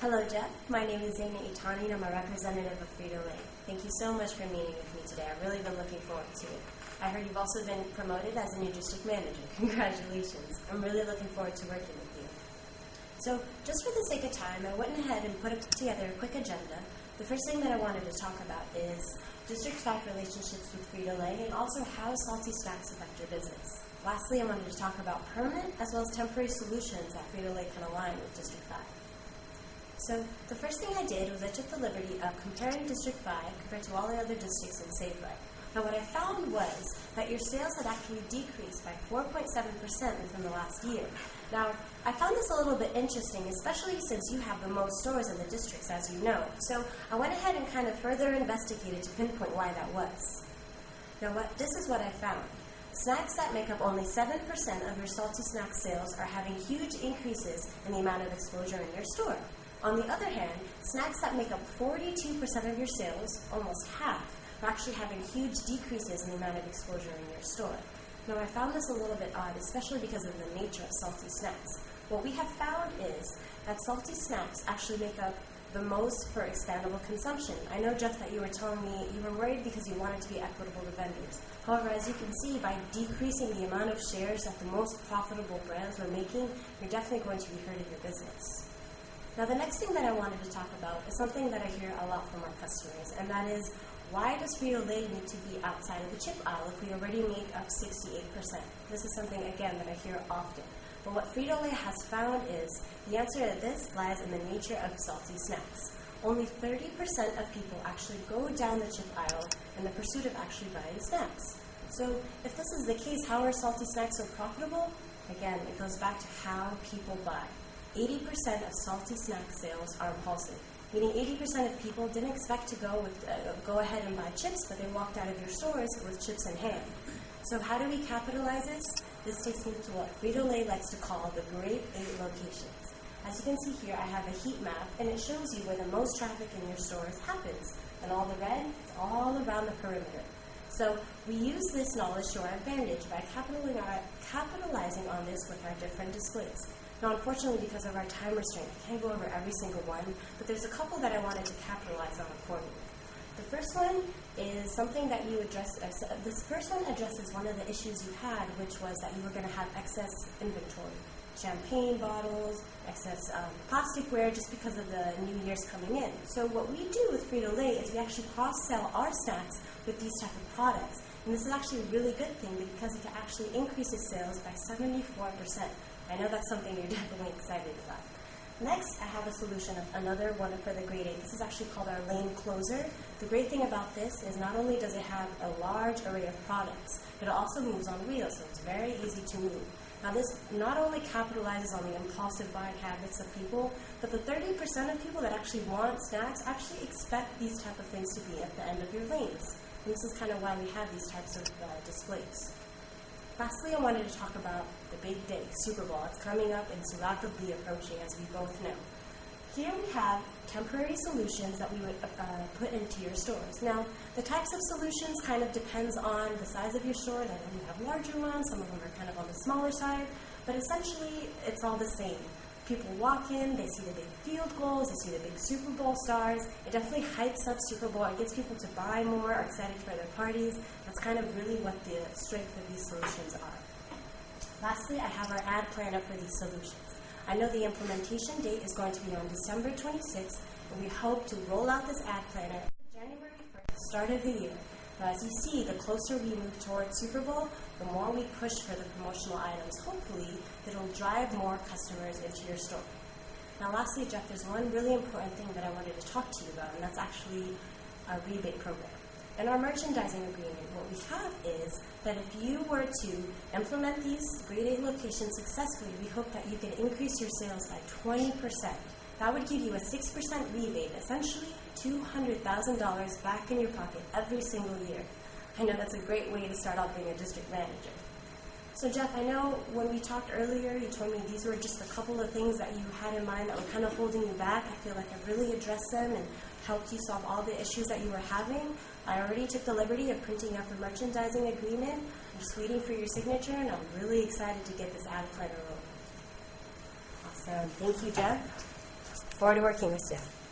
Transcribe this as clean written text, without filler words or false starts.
Hello, Jeff. My name is Zeina Itani, and I'm a representative of Frito. Thank you so much for meeting with me today. I've really been looking forward to it. I heard you've also been promoted as a new district manager. Congratulations. I'm really looking forward to working with you. So, just for the sake of time, I went ahead and put together a quick agenda. The first thing that I wanted to talk about is District 5 relationships with Frito and also how salty snacks affect your business. Lastly, I wanted to talk about permanent as well as temporary solutions that Frito can align with District 5. So the first thing I did was I took the liberty of comparing District 5 compared to all the other districts in SafeRite. Now what I found was that your sales had actually decreased by 4.7% within the last year. Now, I found this a little bit interesting, especially since you have the most stores in the districts, as you know. So I went ahead and kind of further investigated to pinpoint why that was. Now this is what I found. Snacks that make up only 7% of your salty snack sales are having huge increases in the amount of exposure in your store. On the other hand, snacks that make up 42% of your sales, almost half, are actually having huge decreases in the amount of exposure in your store. Now, I found this a little bit odd, especially because of the nature of salty snacks. What we have found is that salty snacks actually make up the most for expandable consumption. I know, Jeff, that you were telling me you were worried because you wanted to be equitable to vendors. However, as you can see, by decreasing the amount of shares that the most profitable brands were making, you're definitely going to be hurting your business. Now, the next thing that I wanted to talk about is something that I hear a lot from our customers, and that is, why does Frito-Lay need to be outside of the chip aisle if we already make up 68%? This is something, again, that I hear often. But what Frito-Lay has found is, the answer to this lies in the nature of salty snacks. Only 30% of people actually go down the chip aisle in the pursuit of actually buying snacks. So, if this is the case, how are salty snacks so profitable? Again, it goes back to how people buy. 80% of salty snack sales are impulsive, meaning 80% of people didn't expect to go ahead and buy chips, but they walked out of your stores with chips in hand. So how do we capitalize this? This takes me to what Frito-Lay likes to call the Great 8 locations. As you can see here, I have a heat map, and it shows you where the most traffic in your stores happens. And all the red is all around the perimeter. So we use this knowledge to our advantage by capitalizing on this with our different displays. Now, unfortunately, because of our time restraint, I can't go over every single one, but there's a couple that I wanted to capitalize on for you. The first one is something that you address. This first one addresses one of the issues you had, which was that you were going to have excess inventory. Champagne bottles, excess plasticware, just because of the New Year's coming in. So what we do with Frito-Lay is we actually cross-sell our snacks with these type of products. And this is actually a really good thing because it actually increases sales by 74%. I know that's something you're definitely excited about. Next, I have a solution of another one for the Grade 8. This is actually called our lane closer. The great thing about this is not only does it have a large array of products, but it also moves on wheels, so it's very easy to move. Now, this not only capitalizes on the impulsive buying habits of people, but the 30% of people that actually want snacks actually expect these type of things to be at the end of your lanes. And this is kind of why we have these types of displays. Lastly, I wanted to talk about the big day, Super Bowl. It's coming up and it's rapidly approaching, as we both know. Here we have temporary solutions that we would put into your stores. Now, the types of solutions kind of depends on the size of your store. That you have larger ones, some of them are kind of on the smaller side, but essentially it's all the same. People walk in, they see the big field goals, they see the big Super Bowl stars. It definitely hypes up Super Bowl. It gets people to buy more, are excited for their parties. That's kind of really what the strength of these solutions are. Lastly, I have our ad planner for these solutions. I know the implementation date is going to be on December 26th, and we hope to roll out this ad planner January 1st, start of the year. Now, as you see, the closer we move towards Super Bowl, the more we push for the promotional items. Hopefully, it'll drive more customers into your store. Now, lastly, Jeff, there's one really important thing that I wanted to talk to you about, and that's actually our rebate program. In our merchandising agreement, what we have is that if you were to implement these Grade 8 locations successfully, we hope that you can increase your sales by 20%. That would give you a 6% rebate, essentially $200,000 back in your pocket every single year. I know that's a great way to start out being a district manager. So Jeff, I know when we talked earlier, you told me these were just a couple of things that you had in mind that were kind of holding you back. I feel like I've really addressed them and helped you solve all the issues that you were having. I already took the liberty of printing up the merchandising agreement. I'm just waiting for your signature, and I'm really excited to get this ad planner rolling. Awesome. Thank you, Jeff. Forward to working with you.